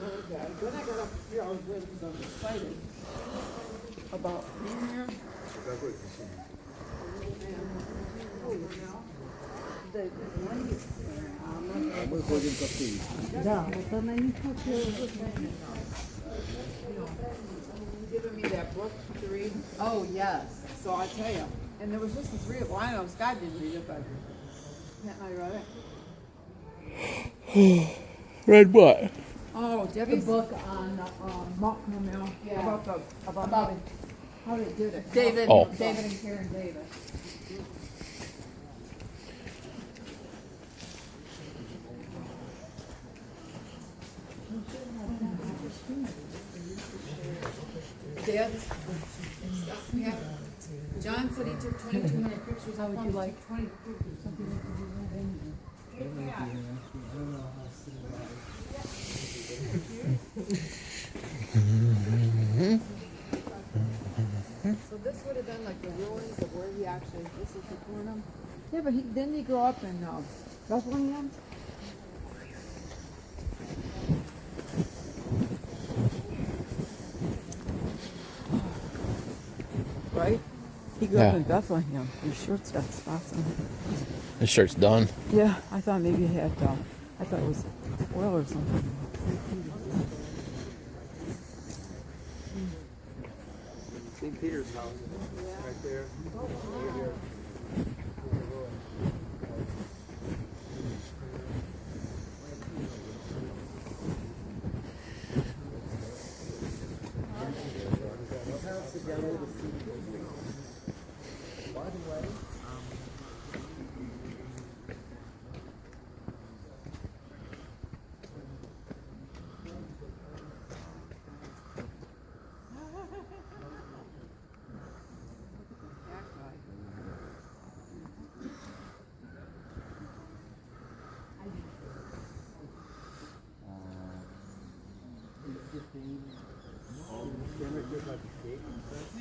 Okay. When I got up here, I was really excited about being here. Giving me that book to read. Oh, yes. So I tell you, and there was just the three of them. I know Scott didn't read it, but Pat and I read it. Read what? Oh, The Debbie's book on Mark Hamill. Yeah. About how they did it. David, Oh. David and Karen Davis. Dad, yeah. John said he took 2,200 pictures. How would you like? 20 pictures. So this would have been like the ruins of where he actually, this is Capernaum. Yeah, but didn't he grow up in Bethlehem? Right? He grew up Yeah. in Bethlehem. His shirt's got spots on it. This shirt's done. Yeah, I thought maybe it had, I thought it was oil or something. St. Peter's house, right there. Over here.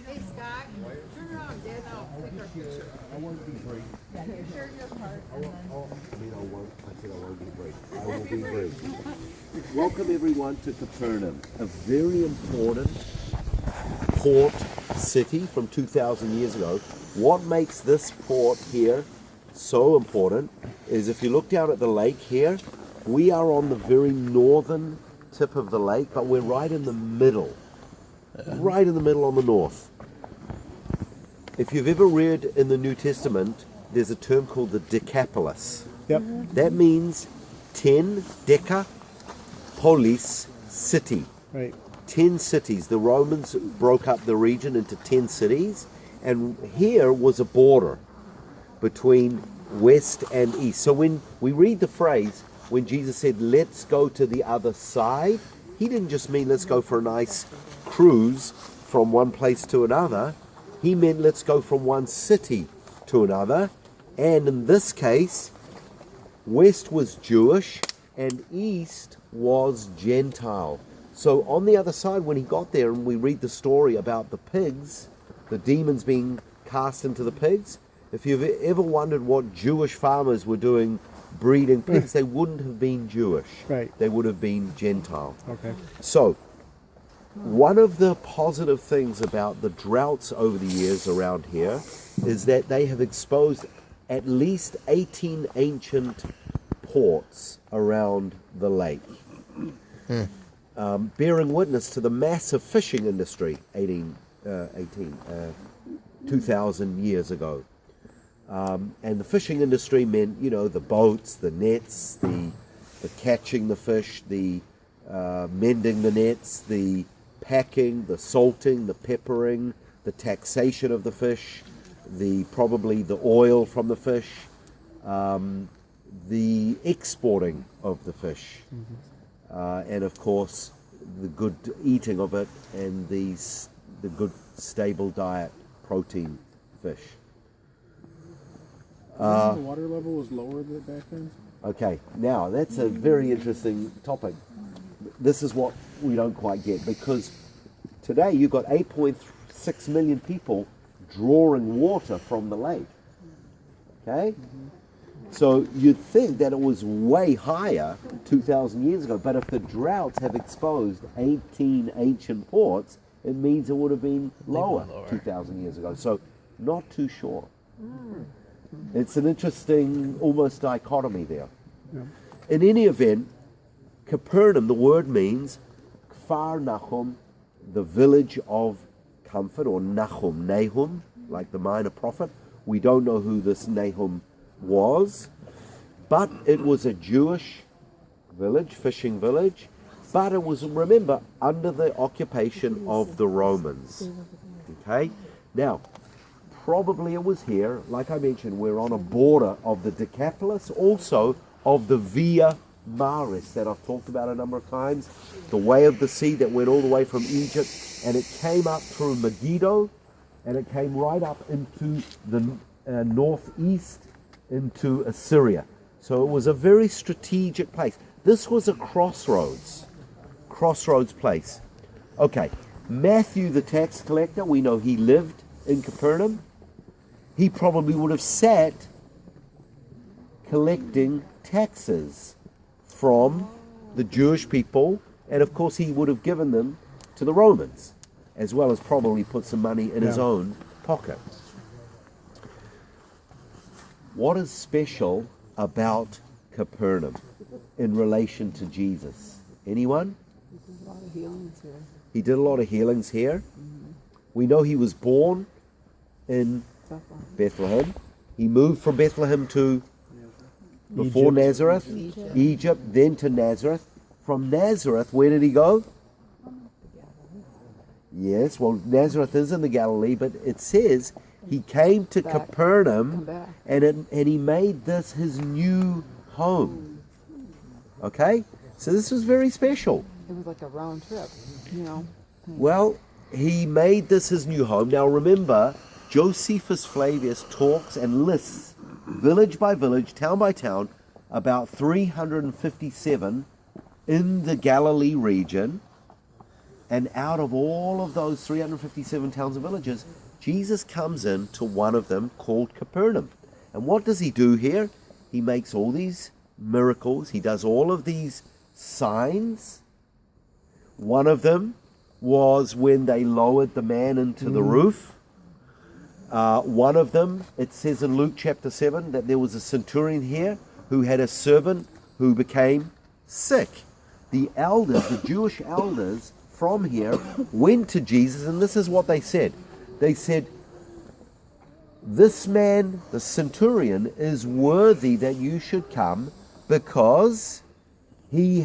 Hey Scott, turn around, Dad, now take our picture. I won't be brief. Share your part. I said I won't be brief. I will be brief. Welcome everyone to Capernaum, a very important port city from 2,000 years ago. What makes this port here so important is if you look down at the lake here, we are on the very northern tip of the lake, but we're right in the middle. Right in the middle on the north. If you've ever read in the New Testament, there's a term called the Decapolis. Yep. That means 10 deca polis city. Right. 10 cities. The Romans broke up the region into 10 cities, and here was a border between west and east. So when we read the phrase, when Jesus said, let's go to the other side, he didn't just mean let's go for a nice cruise from one place to another. He meant let's go from one city to another. And in this case, west was Jewish and east was Gentile. So on the other side, when he got there and we read the story about the pigs, the demons being cast into the pigs, if you've ever wondered what Jewish farmers were doing breeding pigs, they wouldn't have been Jewish. Right. They would have been Gentile. Okay. So, one of the positive things about the droughts over the years around here is that they have exposed at least 18 ancient ports around the lake, bearing witness to the massive fishing industry 2,000 years ago. And the fishing industry meant, you know, the boats, the nets, the catching the fish, the mending the nets, the packing, the salting, the peppering, the taxation of the fish, probably the oil from the fish, the exporting of the fish, and of course the good eating of it and the good stable diet, protein fish. The water level was lower back then? Okay, now that's a very interesting topic. This is what we don't quite get, because today you've got 8.6 million people drawing water from the lake. Okay? So you'd think that it was way higher 2,000 years ago, but if the droughts have exposed 18 ancient ports, it means it would have been lower 2,000 years ago. So not too sure. It's an interesting almost dichotomy there. Yeah. In any event, Capernaum, the word means Kfar Nahum, the village of comfort, or Nahum, like the minor prophet. We don't know who this Nahum was, but it was a Jewish village, fishing village, but it was, remember, under the occupation of the Romans. Okay? Now, probably it was here, like I mentioned, we're on a border of the Decapolis, also of the Via Maris that I've talked about a number of times, the way of the sea that went all the way from Egypt, and it came up through Megiddo, and it came right up into the northeast, into Assyria. So it was a very strategic place. This was a crossroads place. Okay, Matthew the tax collector, we know he lived in Capernaum. He probably would have sat collecting taxes from the Jewish people, and of course he would have given them to the Romans, as well as probably put some money in his own pocket. What is special about Capernaum in relation to Jesus? Anyone? A lot of healings here. He did a lot of healings here. We know he was born in Bethlehem. He moved from Bethlehem to before Nazareth, Egypt, then to Nazareth. From Nazareth, where did he go? Yes, well, Nazareth is in the Galilee, but it says he came to Capernaum, and he made this his new home. Okay? So this was very special. It was like a round trip, you know. Well, he made this his new home. Now remember, Josephus Flavius talks and lists village by village, town by town, about 357 in the Galilee region. And out of all of those 357 towns and villages, Jesus comes in to one of them called Capernaum. And what does he do here? He makes all these miracles. He does all of these signs. One of them was when they lowered the man into the roof. One of them, it says in Luke chapter 7 that there was a centurion here who had a servant who became sick. The elders, the Jewish elders from here, went to Jesus, and this is what they said. They said, this man, the centurion, is worthy that you should come because he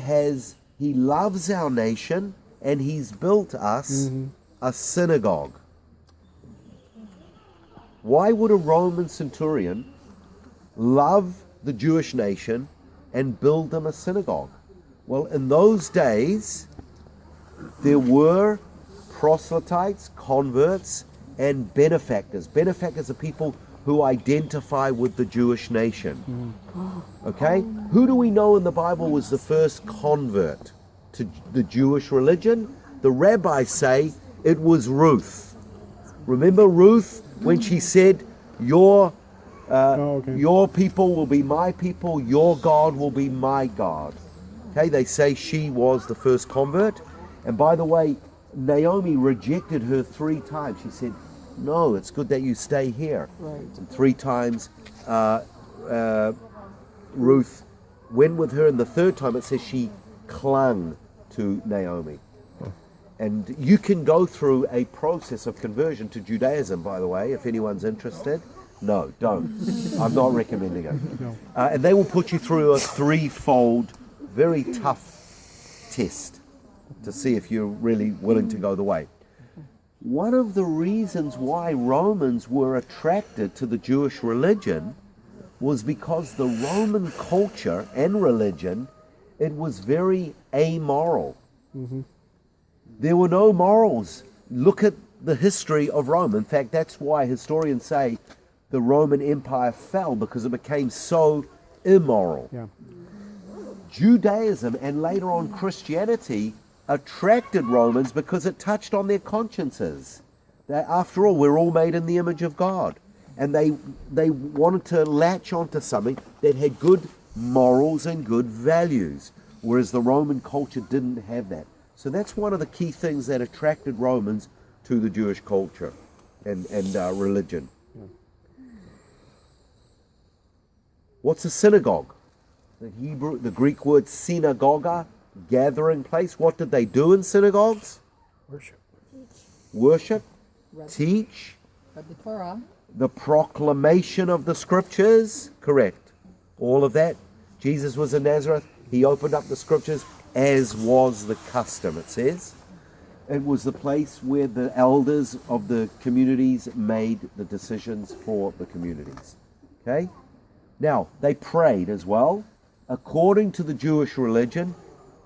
loves our nation and he's built us a synagogue. Why would a Roman centurion love the Jewish nation and build them a synagogue? Well, in those days, there were proselytes, converts, and benefactors. Benefactors are people who identify with the Jewish nation. Okay? Who do we know in the Bible was the first convert to the Jewish religion? The rabbis say it was Ruth. Remember Ruth when she said, your people will be my people, your God will be my God. Okay, they say she was the first convert. And by the way, Naomi rejected her 3 times. She said, no, it's good that you stay here. Right. And 3 times Ruth went with her, and the 3rd time it says she clung to Naomi. And you can go through a process of conversion to Judaism, by the way, if anyone's interested. No, don't. I'm not recommending it. No. And they will put you through a 3-fold, very tough test to see if you're really willing to go the way. One of the reasons why Romans were attracted to the Jewish religion was because the Roman culture and religion, it was very amoral. There were no morals. Look at the history of Rome. In fact, that's why historians say the Roman Empire fell, because it became so immoral. Yeah. Judaism and later on Christianity attracted Romans because it touched on their consciences. That after all, we're all made in the image of God. and they wanted to latch onto something that had good morals and good values, whereas the Roman culture didn't have that. So that's one of the key things that attracted Romans to the Jewish culture and religion. What's a synagogue? The Greek word synagoga, gathering place. What did they do in synagogues? Worship, teach, Read the Torah. the proclamation of the scriptures. Correct. All of that. Jesus was in Nazareth. He opened up the scriptures, as was the custom, it says. It was the place where the elders of the communities made the decisions for the communities. Okay? Now, they prayed as well. According to the Jewish religion,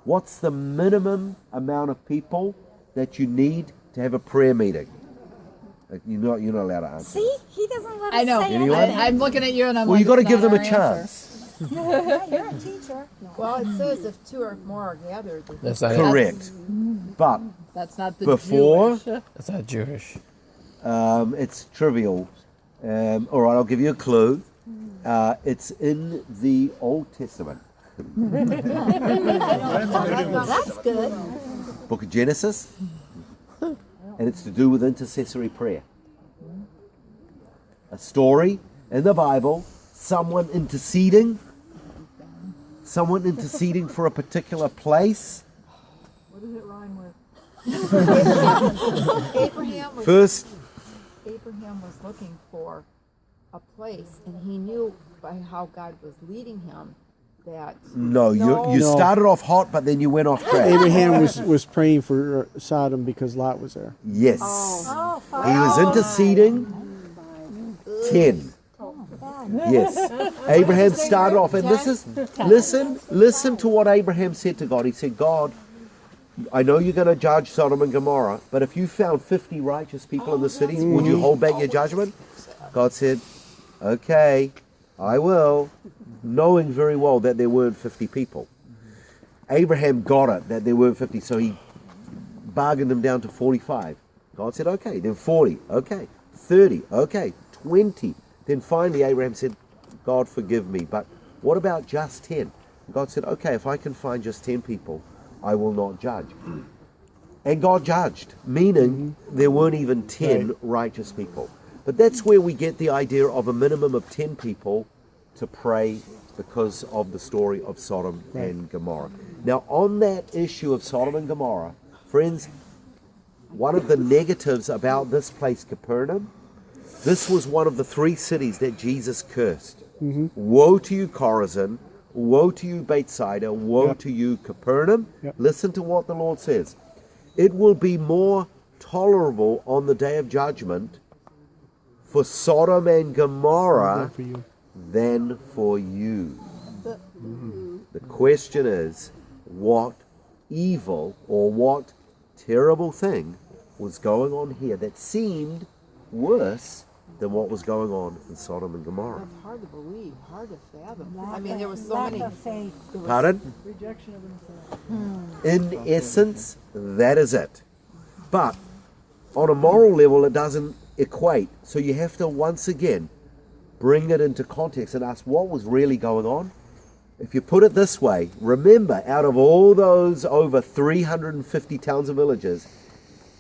what's the minimum amount of people that you need to have a prayer meeting? You're not allowed to answer. See, he doesn't let us I know. say Anyone? anything. I'm looking at you and I'm Well, like, you got to it's give not them a our answer. chance. Yeah, you're a teacher. No. Well, it says if two or more are gathered. that That's not Correct. But That's not the Before- Jewish. That's not Jewish. it's trivial. All right, I'll give you a clue. It's in the Old Testament. That's good. Book of Genesis, and it's to do with intercessory prayer. A story in the Bible, someone interceding for a particular place. What does it rhyme with? Abraham was looking for a place, and he knew by how God was leading him that No, you No. started off hot, but then you went off track. Abraham was praying for Sodom because Lot was there. Yes, Oh, he was interceding. 10. Yes, Abraham started off, and this is listen to what Abraham said to God. He said, God, I know you're going to judge Sodom and Gomorrah, but if you found 50 righteous people in the cities, would you hold back your judgment? God said, okay, I will, knowing very well that there weren't 50 people. Abraham got it, that there weren't 50, so he bargained them down to 45. God said, okay, then 40, okay, 30, okay, 20. Then finally Abraham said, God forgive me, but what about just 10? God said, okay, if I can find just 10 people, I will not judge. And God judged, meaning there weren't even 10 righteous people. But that's where we get the idea of a minimum of 10 people to pray because of the story of Sodom and Gomorrah. Now, on that issue of Sodom and Gomorrah, friends, one of the negatives about this place, Capernaum, this was one of the 3 cities that Jesus cursed. Woe to you, Chorazin. Woe to you, Bethsaida. Woe to you, Capernaum. Listen to what the Lord says. It will be more tolerable on the day of judgment for Sodom and Gomorrah For you. than for you. The question is, what evil or what terrible thing was going on here that seemed worse than what was going on in Sodom and Gomorrah? that's hard to believe, hard to fathom. I mean, there was so lack many. of faith. Pardon? Rejection of himself. In essence, that is it. But on a moral level, it doesn't equate. So you have to once again bring it into context and ask what was really going on. If you put it this way, remember, out of all those over 350 towns and villages,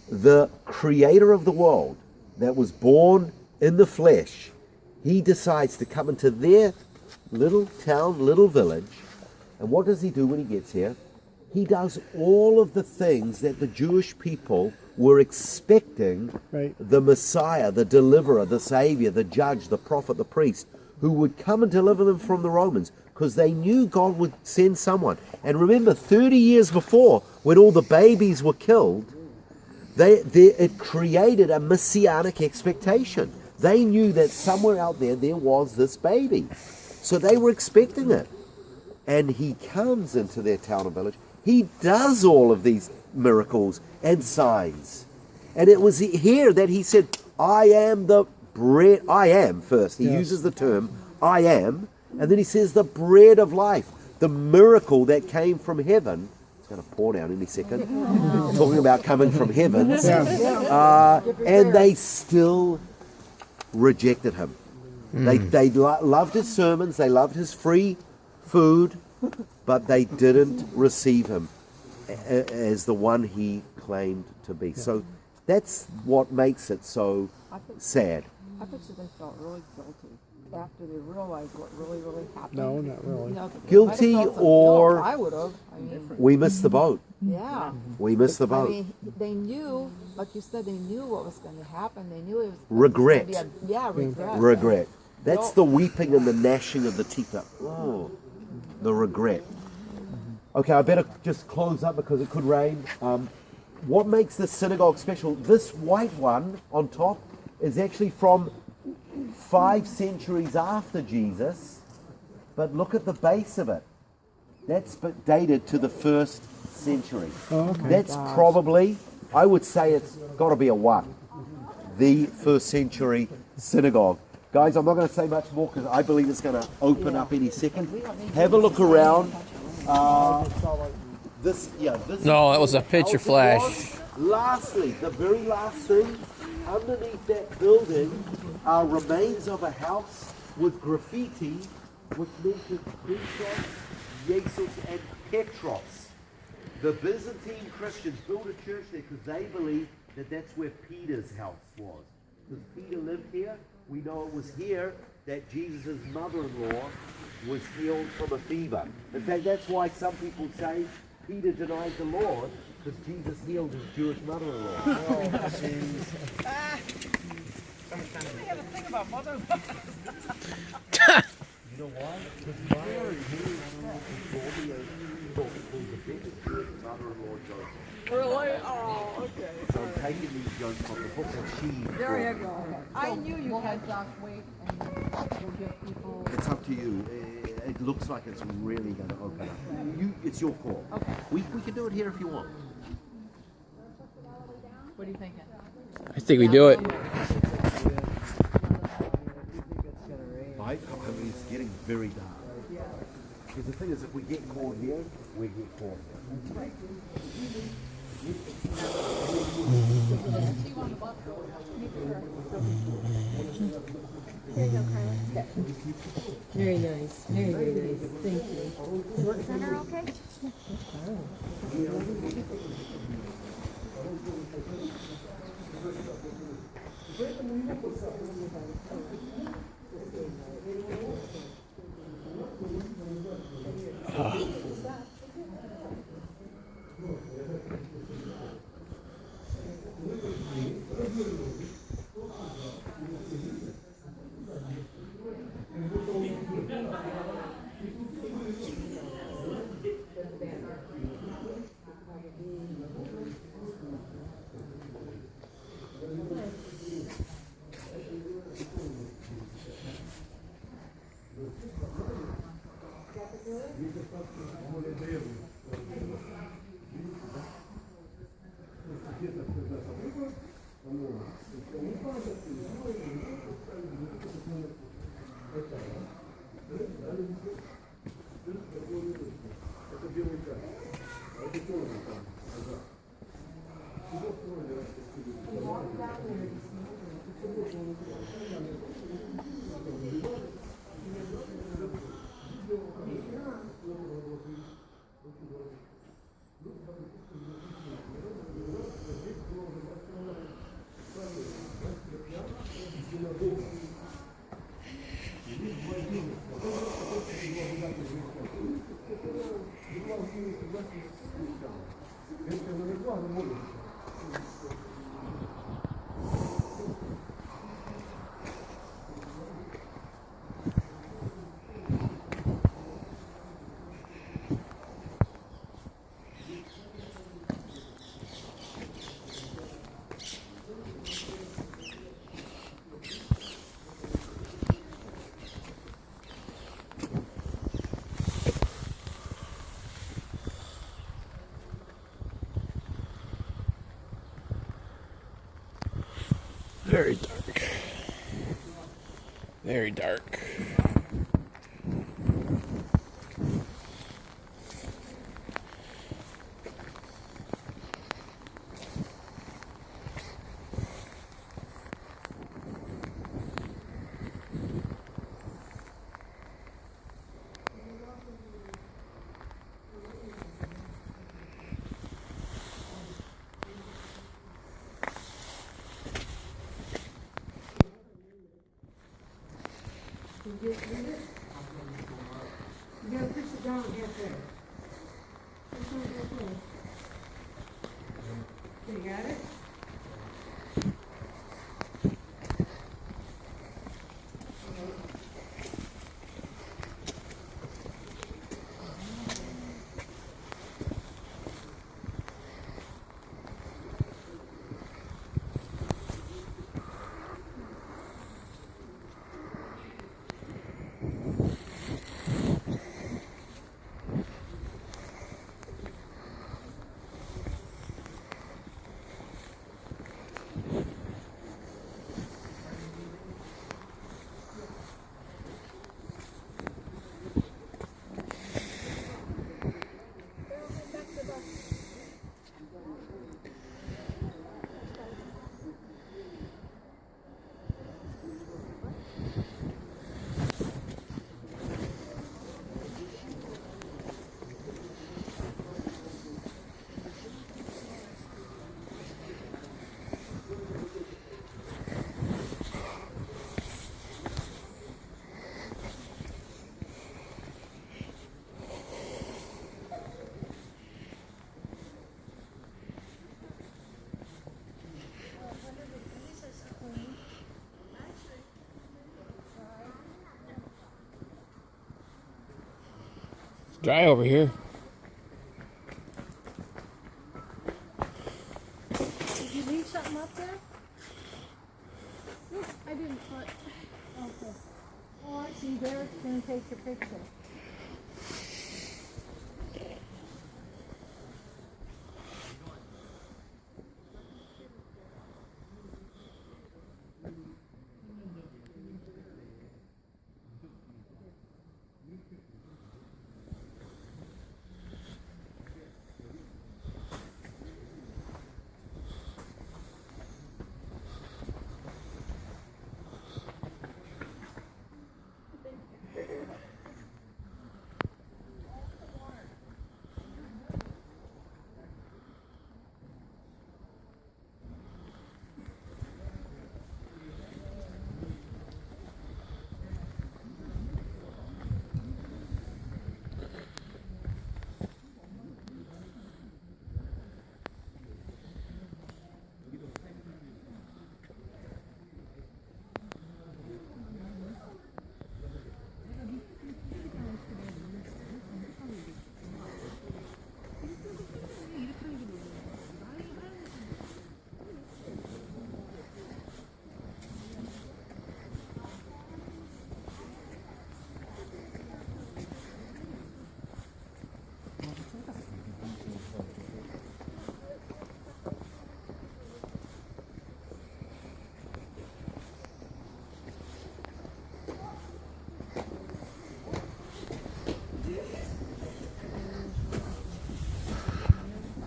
the creator of the world that was born in the flesh, he decides to come into their little town, little village. And what does he do when he gets here? He does all of the things that the Jewish people were expecting Right. the Messiah, the deliverer, the Savior, the judge, the prophet, the priest, who would come and deliver them from the Romans, because they knew God would send someone. And remember, 30 years before, when all the babies were killed, it created a messianic expectation. They knew that somewhere out there was this baby. So they were expecting it. And he comes into their town and village. He does all of these miracles and signs. And it was here that he said, I am the bread. I am first. He uses the term, I am. And then he says, the bread of life. The miracle that came from heaven. It's going to pour down any second. Talking about coming from heaven. And they still rejected him. They loved his sermons, they loved his free food, but they didn't receive him as the one he claimed to be. So that's what makes it so sad. I bet you they felt really guilty after they realized what really happened. No, not really. You know, they Guilty might have felt some or- guilt. I would have. I mean, We missed the boat. yeah. We missed the I boat. mean, they knew, like you said, they knew what was going to happen. They knew it was Regret. gonna be regret. Regret. That's No. the weeping and the gnashing of the teeth. Oh, the regret. Okay, I better just close up because it could rain. What makes this synagogue special? This white one on top is actually from 5 centuries after Jesus, but look at the base of it. That's dated to the 1st century. Oh, okay. That's probably, I would say it's got to be a 1. The 1st century synagogue. Guys, I'm not going to say much more because I believe it's going to open up any second. Have a look around. This. No, that was a picture flash. Lastly, the very last thing, underneath that building are remains of a house with graffiti which mentions Christos, Jesus, and Petros. The Byzantine Christians built a church there because they believed that that's where Peter's house was. Because Peter lived here, we know it was here that Jesus' mother-in-law was healed from a fever. In fact, that's why some people say Peter denied the Lord because Jesus healed his Jewish mother-in-law. You know why? Because Mary mother-in-law Joseph. Really? Oh, okay. So I'm taking these jokes from the book that she There you wrote. go. I knew you We'll had. have Josh wait and we'll give people. It's up to you. It looks like it's really going to open up. It's your call. Okay. We can do it here if you want. What are you thinking? I think we do it. I mean, it's getting very dark. Because the thing is, if we get caught here, we get caught here. Very nice. Very, very nice. Thank you. Work center, okay? Very dark. Very dark. You gotta push it down half there. Push it halfway. Okay, you got it? It's dry over here. Did you leave something up there? Nope, I didn't put. Okay. Oh, I see. Derek's gonna take your picture.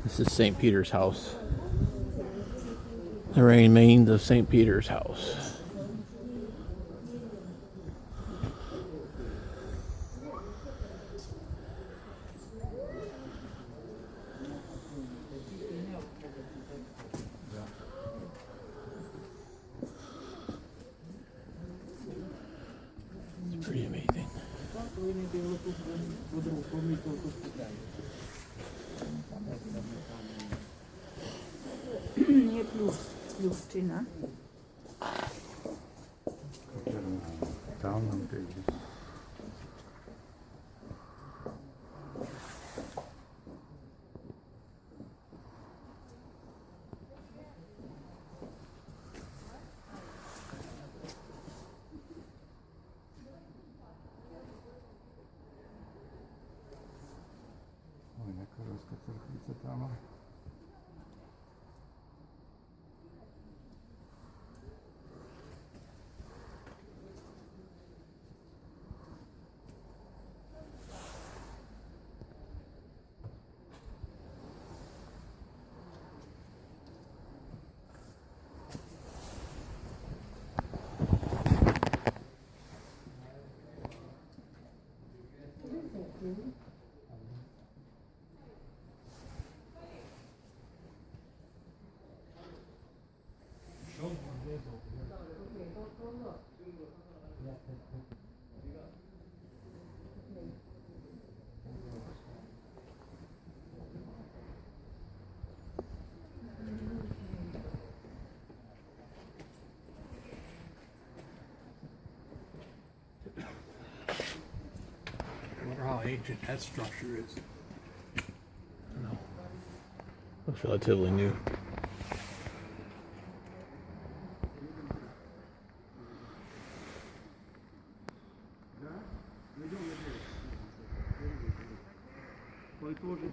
This is St. Peter's house. The remains of St. Peter's house. It's pretty amazing. Nie kluczyna. Tam nam gdzieś. Ой, яка руська церквиця там. ancient that structure is. Looks relatively new.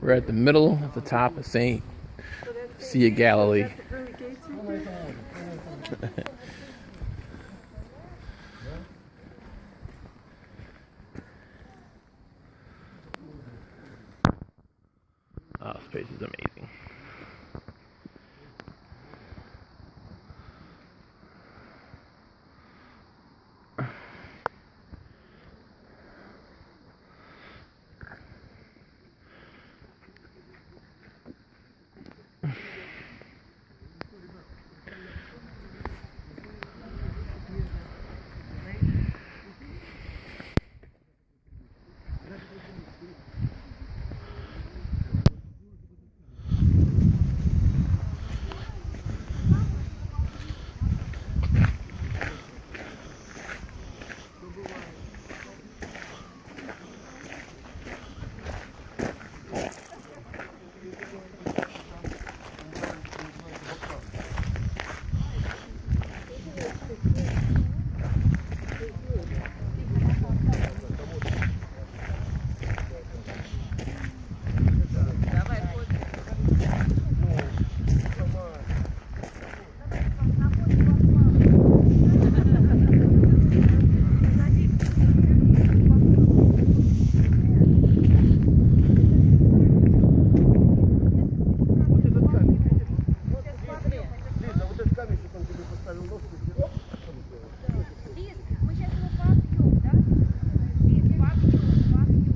We're at the middle at the top of St. Sea of Galilee. Oh, this place is amazing.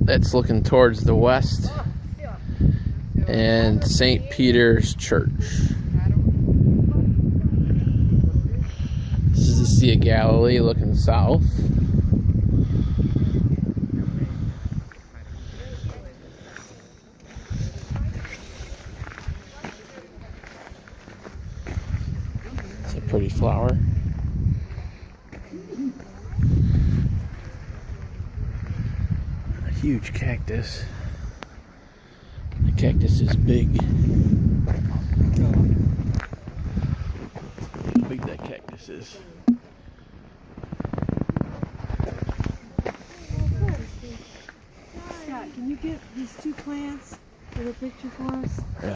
That's looking towards the west and St. Peter's Church. This is the Sea of Galilee looking south. It's a pretty flower. Huge cactus. The cactus is big. How big that cactus is. Scott, can you get these two plants for the picture for us?